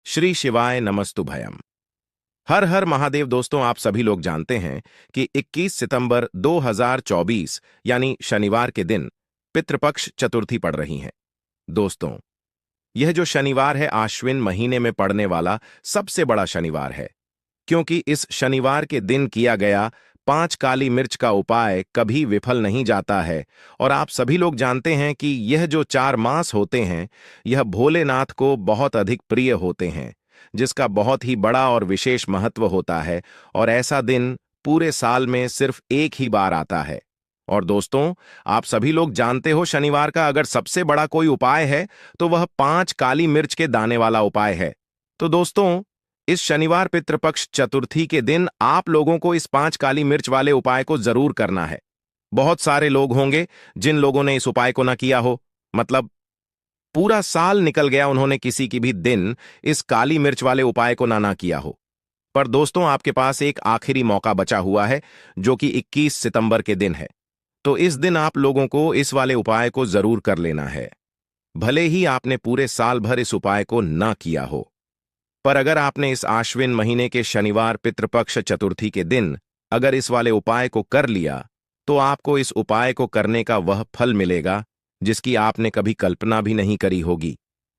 श्री शिवाय नमस्तुभयम। हर हर महादेव। दोस्तों, आप सभी लोग जानते हैं कि 21 सितंबर 2024 यानी शनिवार के दिन पितृपक्ष चतुर्थी पड़ रही है। दोस्तों, यह जो शनिवार है आश्विन महीने में पड़ने वाला सबसे बड़ा शनिवार है, क्योंकि इस शनिवार के दिन किया गया 5 काली मिर्च का उपाय कभी विफल नहीं जाता है। और आप सभी लोग जानते हैं कि यह जो 4 मास होते हैं, यह भोलेनाथ को बहुत अधिक प्रिय होते हैं, जिसका बहुत ही बड़ा और विशेष महत्व होता है। और ऐसा दिन पूरे साल में सिर्फ एक ही बार आता है। और दोस्तों, आप सभी लोग जानते हो शनिवार का अगर सबसे बड़ा कोई उपाय है तो वह 5 काली मिर्च के दाने वाला उपाय है। तो दोस्तों, इस शनिवार पितृपक्ष चतुर्थी के दिन आप लोगों को इस 5 काली मिर्च वाले उपाय को जरूर करना है। बहुत सारे लोग होंगे जिन लोगों ने इस उपाय को ना किया हो, मतलब पूरा साल निकल गया उन्होंने किसी की भी दिन इस काली मिर्च वाले उपाय को ना किया हो। पर दोस्तों, आपके पास एक आखिरी मौका बचा हुआ है, जो कि 21 सितंबर के दिन है। तो इस दिन आप लोगों को इस वाले उपाय को जरूर कर लेना है, भले ही आपने पूरे साल भर इस उपाय को ना किया हो। पर अगर आपने इस आश्विन महीने के शनिवार पितृपक्ष चतुर्थी के दिन अगर इस वाले उपाय को कर लिया, तो आपको इस उपाय को करने का वह फल मिलेगा जिसकी आपने कभी कल्पना भी नहीं करी होगी।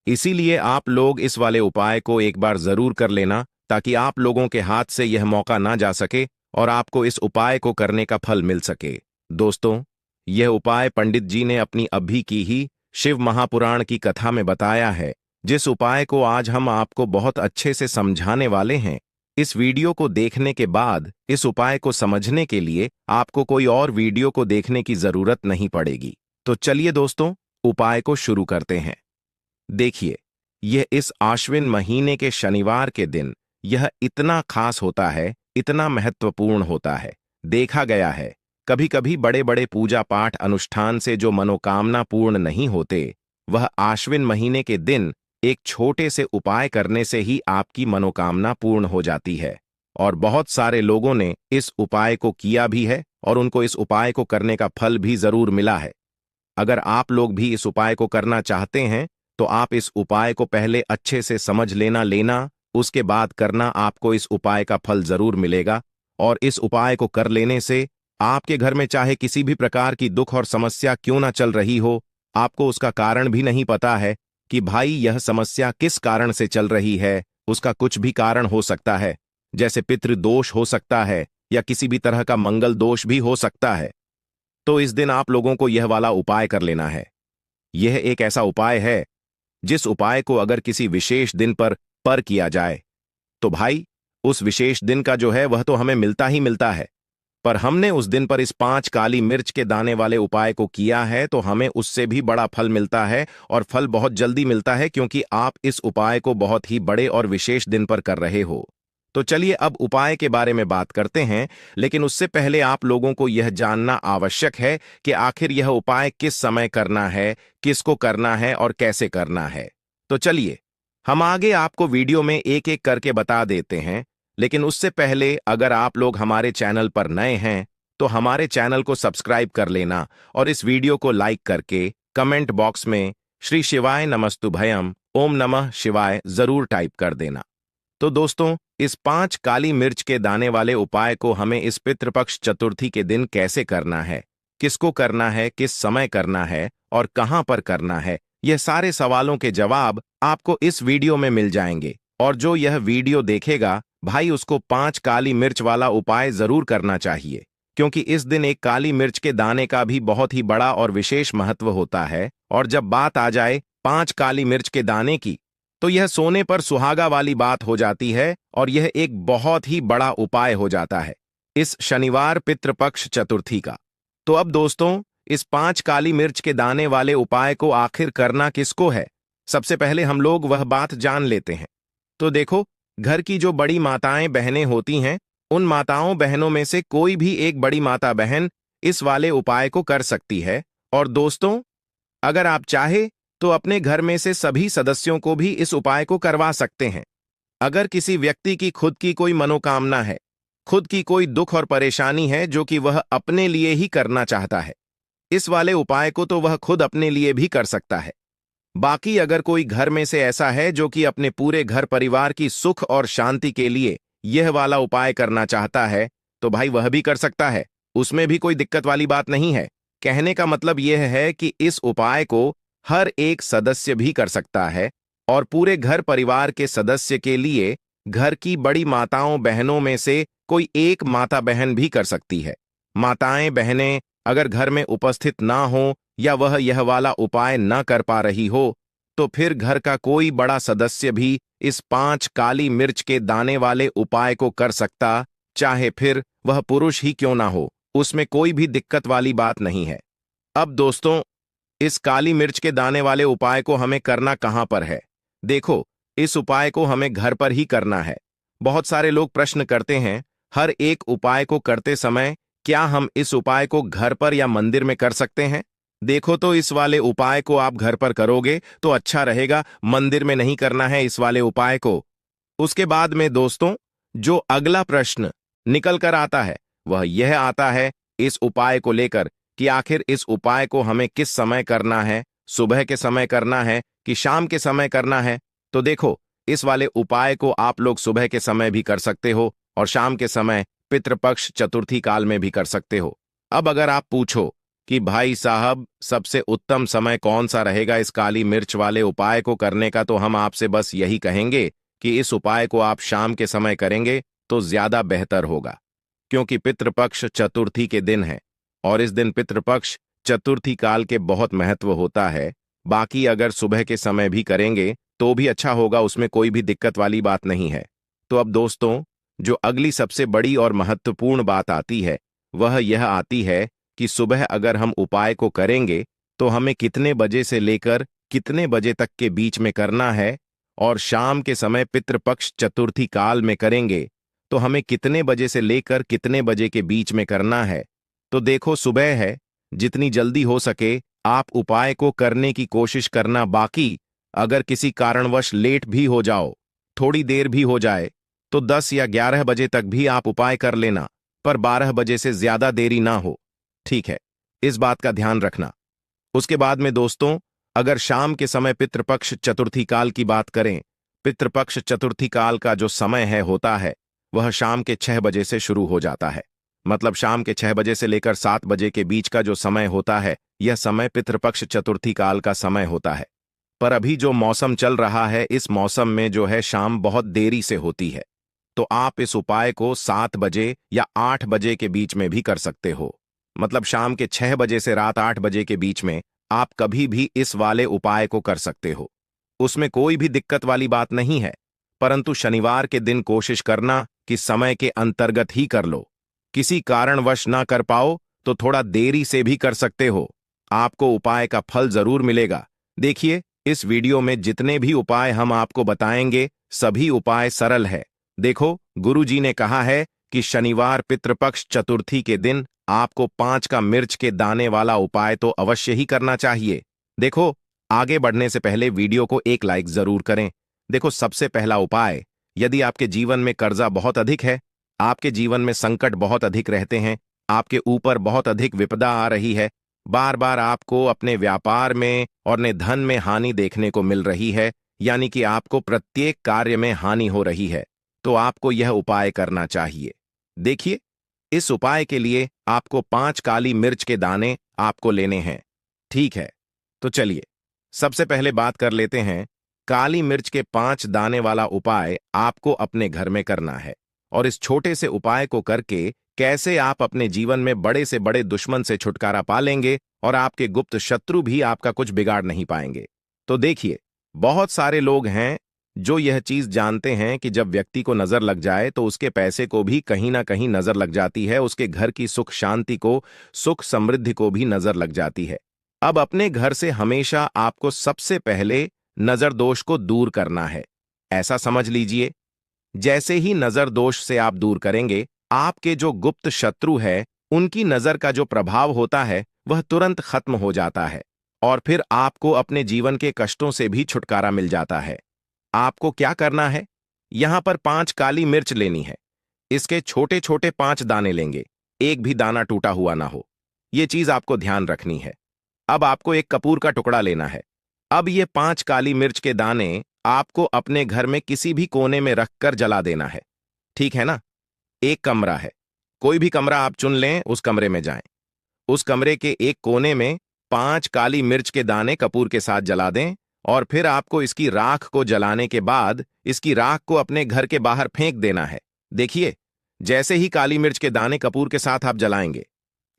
इसीलिए आप लोग इस वाले उपाय को एक बार जरूर कर लेना, ताकि आप लोगों के हाथ से यह मौका ना जा सके और आपको इस उपाय को करने का फल मिल सके। दोस्तों, यह उपाय पंडित जी ने अपनी अभी की ही शिव महापुराण की कथा में बताया है, जिस उपाय को आज हम आपको बहुत अच्छे से समझाने वाले हैं। इस वीडियो को देखने के बाद इस उपाय को समझने के लिए आपको कोई और वीडियो को देखने की जरूरत नहीं पड़ेगी। तो चलिए दोस्तों, उपाय को शुरू करते हैं। देखिए, यह इस आश्विन महीने के शनिवार के दिन यह इतना खास होता है, इतना महत्वपूर्ण होता है। देखा गया है कभी कभी बड़े बड़े पूजा पाठ अनुष्ठान से जो मनोकामना पूर्ण नहीं होते, वह आश्विन महीने के दिन एक छोटे से उपाय करने से ही आपकी मनोकामना पूर्ण हो जाती है। और बहुत सारे लोगों ने इस उपाय को किया भी है और उनको इस उपाय को करने का फल भी जरूर मिला है। अगर आप लोग भी इस उपाय को करना चाहते हैं तो आप इस उपाय को पहले अच्छे से समझ लेना, उसके बाद करना, आपको इस उपाय का फल जरूर मिलेगा। और इस उपाय को कर लेने से आपके घर में चाहे किसी भी प्रकार की दुख और समस्या क्यों ना चल रही हो, आपको उसका कारण भी नहीं पता है कि भाई यह समस्या किस कारण से चल रही है, उसका कुछ भी कारण हो सकता है, जैसे पितृदोष हो सकता है या किसी भी तरह का मंगल दोष भी हो सकता है। तो इस दिन आप लोगों को यह वाला उपाय कर लेना है। यह एक ऐसा उपाय है जिस उपाय को अगर किसी विशेष दिन पर किया जाए तो भाई उस विशेष दिन का जो है वह तो हमें मिलता ही मिलता है। पर हमने उस दिन पर इस 5 काली मिर्च के दाने वाले उपाय को किया है तो हमें उससे भी बड़ा फल मिलता है, और फल बहुत जल्दी मिलता है, क्योंकि आप इस उपाय को बहुत ही बड़े और विशेष दिन पर कर रहे हो। तो चलिए अब उपाय के बारे में बात करते हैं, लेकिन उससे पहले आप लोगों को यह जानना आवश्यक है कि आखिर यह उपाय किस समय करना है, किसको करना है और कैसे करना है। तो चलिए हम आगे आपको वीडियो में एक एक करके बता देते हैं। लेकिन उससे पहले अगर आप लोग हमारे चैनल पर नए हैं तो हमारे चैनल को सब्सक्राइब कर लेना और इस वीडियो को लाइक करके कमेंट बॉक्स में श्री शिवाय नमस्तुभयम, ओम नमः शिवाय जरूर टाइप कर देना। तो दोस्तों, इस 5 काली मिर्च के दाने वाले उपाय को हमें इस पितृपक्ष चतुर्थी के दिन कैसे करना है, किसको करना है, किस समय करना है और कहां पर करना है, यह सारे सवालों के जवाब आपको इस वीडियो में मिल जाएंगे। और जो यह वीडियो देखेगा भाई, उसको 5 काली मिर्च वाला उपाय जरूर करना चाहिए, क्योंकि इस दिन एक काली मिर्च के दाने का भी बहुत ही बड़ा और विशेष महत्व होता है। और जब बात आ जाए 5 काली मिर्च के दाने की, तो यह सोने पर सुहागा वाली बात हो जाती है और यह एक बहुत ही बड़ा उपाय हो जाता है इस शनिवार पितृपक्ष चतुर्थी का। तो अब दोस्तों, इस 5 काली मिर्च के दाने वाले उपाय को आखिर करना किसको है, सबसे पहले हम लोग वह बात जान लेते हैं। तो देखो, घर की जो बड़ी माताएं बहनें होती हैं, उन माताओं बहनों में से कोई भी एक बड़ी माता बहन इस वाले उपाय को कर सकती है। और दोस्तों, अगर आप चाहे तो अपने घर में से सभी सदस्यों को भी इस उपाय को करवा सकते हैं। अगर किसी व्यक्ति की खुद की कोई मनोकामना है, खुद की कोई दुख और परेशानी है जो कि वह अपने लिए ही करना चाहता है, इस वाले उपाय को तो वह खुद अपने लिए भी कर सकता है। बाकी अगर कोई घर में से ऐसा है जो कि अपने पूरे घर परिवार की सुख और शांति के लिए यह वाला उपाय करना चाहता है, तो भाई वह भी कर सकता है। उसमें भी कोई दिक्कत वाली बात नहीं है। कहने का मतलब यह है कि इस उपाय को हर एक सदस्य भी कर सकता है और पूरे घर परिवार के सदस्य के लिए घर की बड़ी माताओं बहनों में से कोई एक माता बहन भी कर सकती है। माताएं बहनें अगर घर में उपस्थित ना हो या वह यह वाला उपाय न कर पा रही हो, तो फिर घर का कोई बड़ा सदस्य भी इस 5 काली मिर्च के दाने वाले उपाय को कर सकता, चाहे फिर वह पुरुष ही क्यों ना हो, उसमें कोई भी दिक्कत वाली बात नहीं है। अब दोस्तों, इस काली मिर्च के दाने वाले उपाय को हमें करना कहां पर है? देखो, इस उपाय को हमें घर पर ही करना है। बहुत सारे लोग प्रश्न करते हैं, हर एक उपाय को करते समय क्या हम इस उपाय को घर पर या मंदिर में कर सकते हैं? देखो, तो इस वाले उपाय को आप घर पर करोगे तो अच्छा रहेगा, मंदिर में नहीं करना है इस वाले उपाय को। उसके बाद में दोस्तों, जो अगला प्रश्न निकल कर आता है वह यह आता है इस उपाय को लेकर कि आखिर इस उपाय को हमें किस समय करना है, सुबह के समय करना है कि शाम के समय करना है? तो देखो, इस वाले उपाय को आप लोग सुबह के समय भी कर सकते हो और शाम के समय पितृपक्ष चतुर्थी काल में भी कर सकते हो। अब अगर आप पूछो कि भाई साहब सबसे उत्तम समय कौन सा रहेगा इस काली मिर्च वाले उपाय को करने का, तो हम आपसे बस यही कहेंगे कि इस उपाय को आप शाम के समय करेंगे तो ज्यादा बेहतर होगा, क्योंकि पितृपक्ष चतुर्थी के दिन है और इस दिन पितृपक्ष चतुर्थी काल के बहुत महत्व होता है। बाकी अगर सुबह के समय भी करेंगे तो भी अच्छा होगा, उसमें कोई भी दिक्कत वाली बात नहीं है। तो अब दोस्तों, जो अगली सबसे बड़ी और महत्वपूर्ण बात आती है वह यह आती है कि सुबह अगर हम उपाय को करेंगे तो हमें कितने बजे से लेकर कितने बजे तक के बीच में करना है, और शाम के समय पितृपक्ष चतुर्थी काल में करेंगे तो हमें कितने बजे से लेकर कितने बजे के बीच में करना है। तो देखो, सुबह है, जितनी जल्दी हो सके आप उपाय को करने की कोशिश करना। बाकी अगर किसी कारणवश लेट भी हो जाओ, थोड़ी देर भी हो जाए, तो 10 या 11 बजे तक भी आप उपाय कर लेना, पर 12 बजे से ज्यादा देरी ना हो। ठीक है, इस बात का ध्यान रखना। उसके बाद में दोस्तों, अगर शाम के समय पितृपक्ष चतुर्थी काल की बात करें, पितृपक्ष चतुर्थी काल का जो समय है होता है वह शाम के 6 बजे से शुरू हो जाता है। मतलब शाम के 6 बजे से लेकर 7 बजे के बीच का जो समय होता है, यह समय पितृपक्ष चतुर्थी काल का समय होता है। पर अभी जो मौसम चल रहा है, इस मौसम में जो है शाम बहुत देरी से होती है, तो आप इस उपाय को 7 बजे या 8 बजे के बीच में भी कर सकते हो। मतलब शाम के 6 बजे से रात 8 बजे के बीच में आप कभी भी इस वाले उपाय को कर सकते हो, उसमें कोई भी दिक्कत वाली बात नहीं है। परंतु शनिवार के दिन कोशिश करना कि समय के अंतर्गत ही कर लो। किसी कारणवश ना कर पाओ तो थोड़ा देरी से भी कर सकते हो, आपको उपाय का फल जरूर मिलेगा। देखिए, इस वीडियो में जितने भी उपाय हम आपको बताएंगे सभी उपाय सरल है। देखो, गुरुजी ने कहा है कि शनिवार पितृपक्ष चतुर्थी के दिन आपको 5 का मिर्च के दाने वाला उपाय तो अवश्य ही करना चाहिए। देखो, आगे बढ़ने से पहले वीडियो को एक लाइक जरूर करें। देखो, सबसे पहला उपाय, यदि आपके जीवन में कर्जा बहुत अधिक है, आपके जीवन में संकट बहुत अधिक रहते हैं, आपके ऊपर बहुत अधिक विपदा आ रही है, बार बार आपको अपने व्यापार में और अपने धन में हानि देखने को मिल रही है, यानी कि आपको प्रत्येक कार्य में हानि हो रही है, तो आपको यह उपाय करना चाहिए। देखिए, इस उपाय के लिए आपको 5 काली मिर्च के दाने आपको लेने हैं। ठीक है, तो चलिए सबसे पहले बात कर लेते हैं। काली मिर्च के 5 दाने वाला उपाय आपको अपने घर में करना है, और इस छोटे से उपाय को करके कैसे आप अपने जीवन में बड़े से बड़े दुश्मन से छुटकारा पा लेंगे और आपके गुप्त शत्रु भी आपका कुछ बिगाड़ नहीं पाएंगे। तो देखिए, बहुत सारे लोग हैं जो यह चीज जानते हैं कि जब व्यक्ति को नजर लग जाए तो उसके पैसे को भी कहीं ना कहीं नजर लग जाती है, उसके घर की सुख शांति को, सुख समृद्धि को भी नजर लग जाती है। अब अपने घर से हमेशा आपको सबसे पहले नजर दोष को दूर करना है। ऐसा समझ लीजिए, जैसे ही नजर दोष से आप दूर करेंगे, आपके जो गुप्त शत्रु है उनकी नजर का जो प्रभाव होता है वह तुरंत खत्म हो जाता है, और फिर आपको अपने जीवन के कष्टों से भी छुटकारा मिल जाता है। आपको क्या करना है, यहां पर 5 काली मिर्च लेनी है। इसके छोटे छोटे 5 दाने लेंगे, एक भी दाना टूटा हुआ ना हो, यह चीज आपको ध्यान रखनी है। अब आपको एक कपूर का टुकड़ा लेना है, अब ये 5 काली मिर्च के दाने आपको अपने घर में किसी भी कोने में रखकर जला देना है। ठीक है ना? एक कमरा है, कोई भी कमरा आप चुन लें, उस कमरे में जाएं। उस कमरे के एक कोने में 5 काली मिर्च के दाने कपूर के साथ जला दें और फिर आपको इसकी राख को जलाने के बाद इसकी राख को अपने घर के बाहर फेंक देना है। देखिए, जैसे ही काली मिर्च के दाने कपूर के साथ आप जलाएंगे,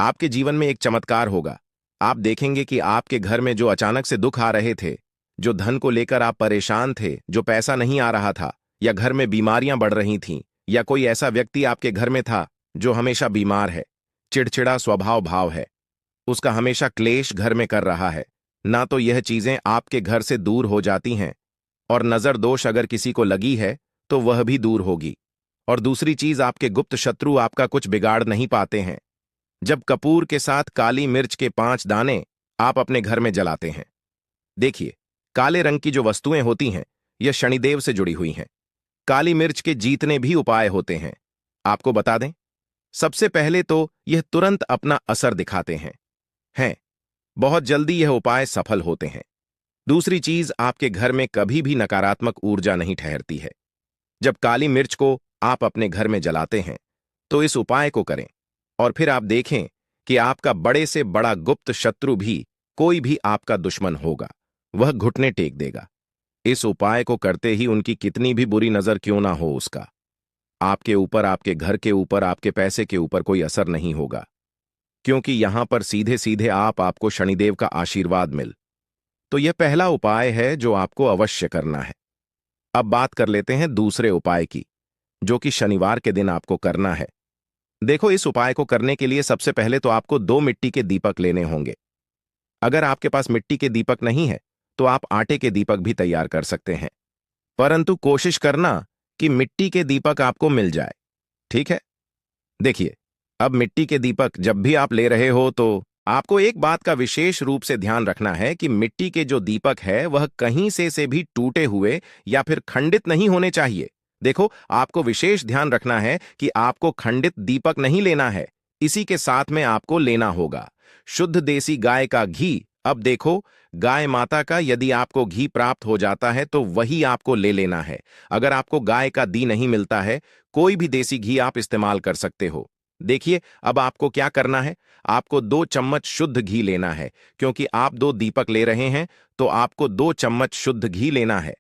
आपके जीवन में एक चमत्कार होगा। आप देखेंगे कि आपके घर में जो अचानक से दुख आ रहे थे, जो धन को लेकर आप परेशान थे, जो पैसा नहीं आ रहा था, या घर में बीमारियां बढ़ रही थीं, या कोई ऐसा व्यक्ति आपके घर में था जो हमेशा बीमार है, चिड़चिड़ा स्वभाव भाव है, उसका हमेशा क्लेश घर में कर रहा है, ना तो यह चीजें आपके घर से दूर हो जाती हैं, और नजर दोष अगर किसी को लगी है तो वह भी दूर होगी। और दूसरी चीज, आपके गुप्त शत्रु आपका कुछ बिगाड़ नहीं पाते हैं। जब कपूर के साथ काली मिर्च के 5 दाने आप अपने घर में जलाते हैं, देखिए, काले रंग की जो वस्तुएं होती हैं, यह शनिदेव से जुड़ी हुई हैं। काली मिर्च के जीतने भी उपाय होते हैं, आपको बता दें। सबसे पहले तो यह तुरंत अपना असर दिखाते हैं, बहुत जल्दी यह उपाय सफल होते हैं। दूसरी चीज, आपके घर में कभी भी नकारात्मक ऊर्जा नहीं ठहरती है। जब काली मिर्च को आप अपने घर में जलाते हैं तो इस उपाय को करें और फिर आप देखें कि आपका बड़े से बड़ा गुप्त शत्रु भी, कोई भी आपका दुश्मन होगा, वह घुटने टेक देगा। इस उपाय को करते ही उनकी कितनी भी बुरी नजर क्यों ना हो, उसका आपके ऊपर, आपके घर के ऊपर, आपके पैसे के ऊपर कोई असर नहीं होगा, क्योंकि यहां पर सीधे सीधे आपको शनिदेव का आशीर्वाद मिल। तो यह पहला उपाय है जो आपको अवश्य करना है। अब बात कर लेते हैं दूसरे उपाय की, जो कि शनिवार के दिन आपको करना है। देखो, इस उपाय को करने के लिए सबसे पहले तो आपको 2 मिट्टी के दीपक लेने होंगे। अगर आपके पास मिट्टी के दीपक नहीं है तो आप आटे के दीपक भी तैयार कर सकते हैं, परंतु कोशिश करना कि मिट्टी के दीपक आपको मिल जाए। ठीक है? देखिए, अब मिट्टी के दीपक जब भी आप ले रहे हो तो आपको एक बात का विशेष रूप से ध्यान रखना है कि मिट्टी के जो दीपक है वह कहीं से भी टूटे हुए या फिर खंडित नहीं होने चाहिए। देखो, आपको विशेष ध्यान रखना है कि आपको खंडित दीपक नहीं लेना है। इसी के साथ में आपको लेना होगा शुद्ध देसी गाय का घी। अब देखो, गाय माता का यदि आपको घी प्राप्त हो जाता है तो वही आपको ले लेना है। अगर आपको गाय का घी नहीं मिलता है, कोई भी देसी घी आप इस्तेमाल कर सकते हो। देखिए, अब आपको क्या करना है, आपको 2 चम्मच शुद्ध घी लेना है। क्योंकि आप 2 दीपक ले रहे हैं तो आपको 2 चम्मच शुद्ध घी लेना है।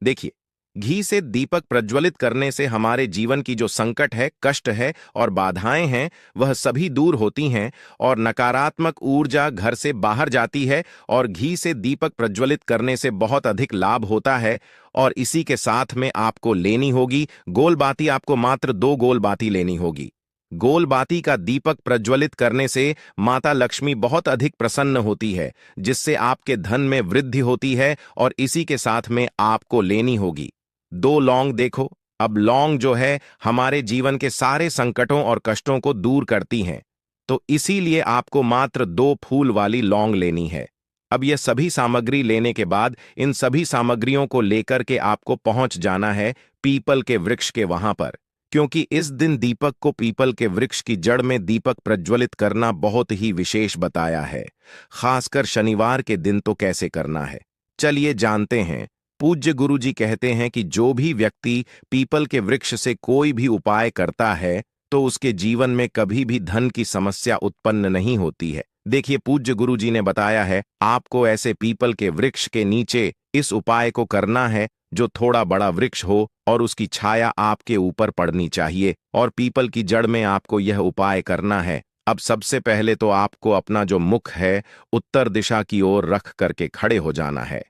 देखिए, घी से दीपक प्रज्वलित करने से हमारे जीवन की जो संकट है, कष्ट है और बाधाएं हैं, वह सभी दूर होती हैं और नकारात्मक ऊर्जा घर से बाहर जाती है। और घी से दीपक प्रज्वलित करने से बहुत अधिक लाभ होता है। और इसी के साथ में आपको लेनी होगी गोल बाती। आपको मात्र 2 गोल बाती लेनी होगी। गोल बाती का दीपक प्रज्वलित करने से माता लक्ष्मी बहुत अधिक प्रसन्न होती है, जिससे आपके धन में वृद्धि होती है। और इसी के साथ में आपको लेनी होगी 2 लौंग। देखो, अब लौंग जो है हमारे जीवन के सारे संकटों और कष्टों को दूर करती हैं, तो इसीलिए आपको मात्र 2 फूल वाली लौंग लेनी है। अब यह सभी सामग्री लेने के बाद इन सभी सामग्रियों को लेकर के आपको पहुंच जाना है पीपल के वृक्ष के वहां पर, क्योंकि इस दिन दीपक को पीपल के वृक्ष की जड़ में दीपक प्रज्वलित करना बहुत ही विशेष बताया है। खासकर शनिवार के दिन तो कैसे करना है, चलिए जानते हैं। पूज्य गुरुजी कहते हैं कि जो भी व्यक्ति पीपल के वृक्ष से कोई भी उपाय करता है तो उसके जीवन में कभी भी धन की समस्या उत्पन्न नहीं होती है। देखिए, पूज्य गुरुजी ने बताया है आपको ऐसे पीपल के वृक्ष के नीचे इस उपाय को करना है, जो थोड़ा बड़ा वृक्ष हो और उसकी छाया आपके ऊपर पड़नी चाहिए, और पीपल की जड़ में आपको यह उपाय करना है। अब सबसे पहले तो आपको अपना जो मुख है उत्तर दिशा की ओर रख करके खड़े हो जाना है।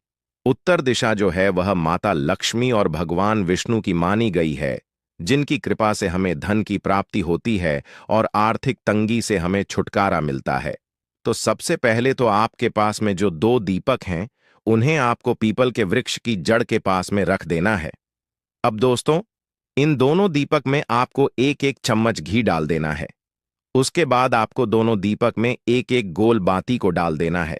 उत्तर दिशा जो है वह माता लक्ष्मी और भगवान विष्णु की मानी गई है, जिनकी कृपा से हमें धन की प्राप्ति होती है और आर्थिक तंगी से हमें छुटकारा मिलता है। तो सबसे पहले तो आपके पास में जो 2 दीपक हैं, उन्हें आपको पीपल के वृक्ष की जड़ के पास में रख देना है। अब दोस्तों, इन दोनों दीपक में आपको 1-1 चम्मच घी डाल देना है। उसके बाद आपको दोनों दीपक में 1-1 गोल बाती को डाल देना है।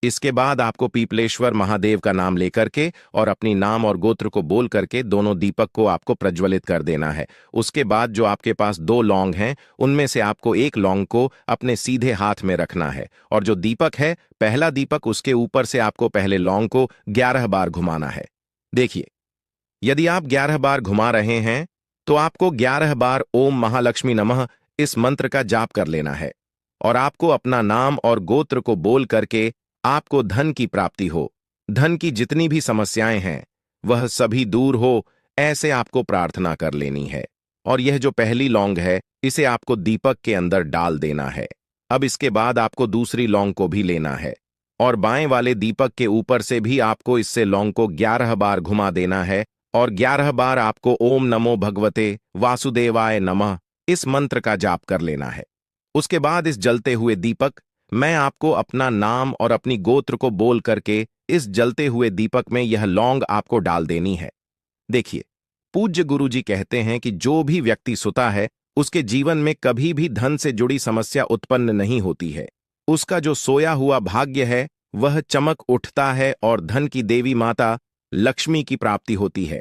इसके बाद आपको पीपलेश्वर महादेव का नाम लेकर के और अपनी नाम और गोत्र को बोल करके दोनों दीपक को आपको प्रज्वलित कर देना है। उसके बाद जो आपके पास 2 लौंग हैं, उनमें से आपको एक लौंग को अपने सीधे हाथ में रखना है और जो दीपक है, पहला दीपक, उसके ऊपर से आपको पहले लौंग को 11 बार घुमाना है। देखिए, यदि आप 11 बार घुमा रहे हैं तो आपको 11 बार ओम महालक्ष्मी नमः इस मंत्र का जाप कर लेना है और आपको अपना नाम और गोत्र को बोल करके आपको धन की प्राप्ति हो, धन की जितनी भी समस्याएं हैं वह सभी दूर हो, ऐसे आपको प्रार्थना कर लेनी है। और यह जो पहली लौंग है, इसे आपको दीपक के अंदर डाल देना है। अब इसके बाद आपको दूसरी लौंग को भी लेना है और बाएं वाले दीपक के ऊपर से भी आपको इससे लौंग को 11 बार घुमा देना है और 11 बार आपको ओम नमो भगवते वासुदेवाय नमः इस मंत्र का जाप कर लेना है। उसके बाद इस जलते हुए दीपक, मैं आपको अपना नाम और अपनी गोत्र को बोल करके इस जलते हुए दीपक में यह लौंग आपको डाल देनी है। देखिए, पूज्य गुरुजी कहते हैं कि जो भी व्यक्ति सुता है उसके जीवन में कभी भी धन से जुड़ी समस्या उत्पन्न नहीं होती है। उसका जो सोया हुआ भाग्य है वह चमक उठता है और धन की देवी माता लक्ष्मी की प्राप्ति होती है।